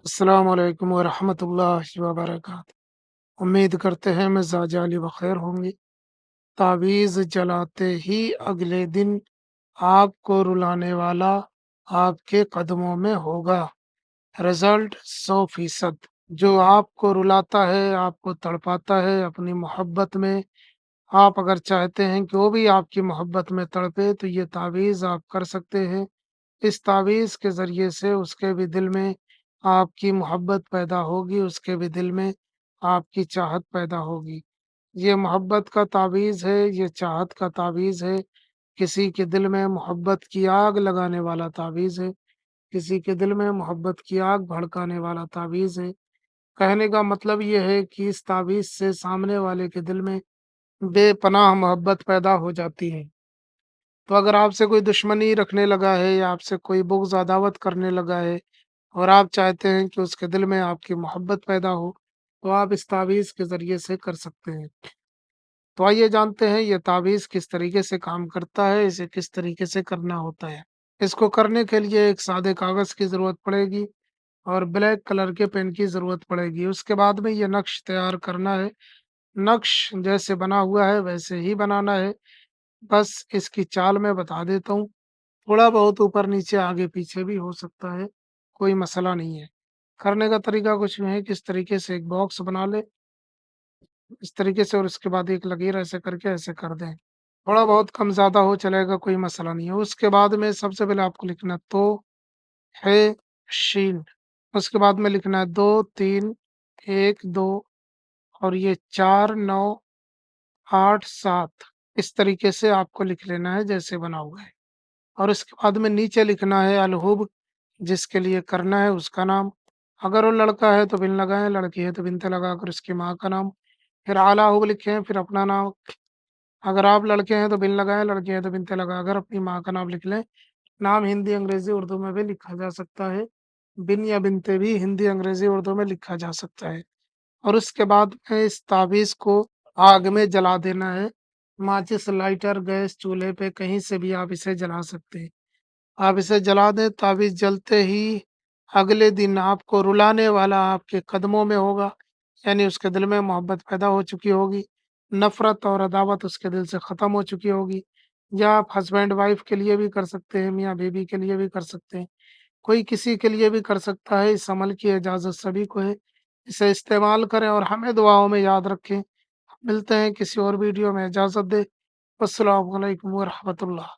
अस्सलाम वालेकुम वरहमतुल्लाहि वबरकातुहू। उम्मीद करते हैं मिजाज अली बखैर होंगे। तावीज़ जलाते ही अगले दिन आपको रुलाने वाला आपके कदमों में होगा। रिजल्ट 100%। जो आपको रुलाता है, आपको तड़पाता है अपनी मोहब्बत में, आप अगर चाहते हैं कि वो भी आपकी मोहब्बत में तड़पे तो ये तावीज़ आप कर सकते हैं। इस तावीज़ के ज़रिए से उसके भी दिल में आपकी मोहब्बत पैदा होगी, उसके भी दिल में आपकी चाहत पैदा होगी। ये मोहब्बत का तावीज़ है, ये चाहत का तावीज़ है, किसी के दिल में मोहब्बत की आग लगाने वाला तावीज़ है, किसी के दिल में मोहब्बत की आग भड़काने वाला तावीज़ है। कहने का मतलब ये है कि इस तावीज़ से सामने वाले के दिल में बेपनाह मोहब्बत पैदा हो जाती है। तो अगर आपसे कोई दुश्मनी रखने लगा है या आपसे कोई बुग़्ज़ अदावत करने लगा है और आप चाहते हैं कि उसके दिल में आपकी मोहब्बत पैदा हो, तो आप इस तावीज़ के ज़रिए से कर सकते हैं। तो आइए जानते हैं ये तावीज़ किस तरीके से काम करता है, इसे किस तरीके से करना होता है। इसको करने के लिए एक सादे कागज़ की ज़रूरत पड़ेगी और ब्लैक कलर के पेन की ज़रूरत पड़ेगी। उसके बाद में ये नक्श तैयार करना है। नक्श जैसे बना हुआ है वैसे ही बनाना है। बस इसकी चाल मैं बता देता हूँ। थोड़ा बहुत ऊपर-नीचे, आगे-पीछे भी हो सकता है, कोई मसला नहीं है। करने का तरीका कुछ नहीं है कि इस तरीके से एक बॉक्स बना लें, इस तरीके से, और उसके बाद एक लकीर ऐसे करके ऐसे कर दें। थोड़ा बहुत कम-ज़्यादा हो चलेगा, कोई मसला नहीं है। उसके बाद में सबसे पहले आपको लिखना है तो, है, शीन। उसके बाद में लिखना है 2, 3, 1, 2 और ये 4, 9, 8, 7। इस तरीके से आपको लिख लेना है जैसे बना हुआ है। और उसके बाद में नीचे लिखना है अलहुब, जिसके लिए करना है उसका नाम। अगर वो लड़का है तो बिन लगाएँ, लड़की है तो बिनते लगाकर उसकी माँ का नाम। फिर आला हुब लिखें, फिर अपना नाम। अगर आप लड़के हैं तो बिन लगाएँ, लड़की है तो बिनते लगाकर अपनी माँ का नाम लिख लें। नाम हिंदी, अंग्रेज़ी, उर्दू में भी लिखा जा सकता है। बिन या बिनते भी हिंदी, अंग्रेज़ी, उर्दू में लिखा जा सकता है। और उसके बाद में इस ताबीज़ को आग में जला देना है। माचिस, लाइटर, गैस, चूल्हे पे कहीं से भी आप इसे जला सकते हैं। आप इसे जला दें, ताबीज़ जलते ही अगले दिन आपको रुलाने वाला आपके कदमों में होगा, यानी उसके दिल में मोहब्बत पैदा हो चुकी होगी, नफ़रत और अदावत उसके दिल से ख़त्म हो चुकी होगी। या आप हस्बैंड वाइफ़ के लिए भी कर सकते हैं, मियाँ-बीवी के लिए भी कर सकते हैं, कोई किसी के लिए भी कर सकता है। इस अमल की इजाज़त सभी को है। इसे इस्तेमाल करें और हमें दुआओं में याद रखें। मिलते हैं किसी और वीडियो में, इजाज़त दें। अस्सलामु अलैकुम व रहमतुल्लाह।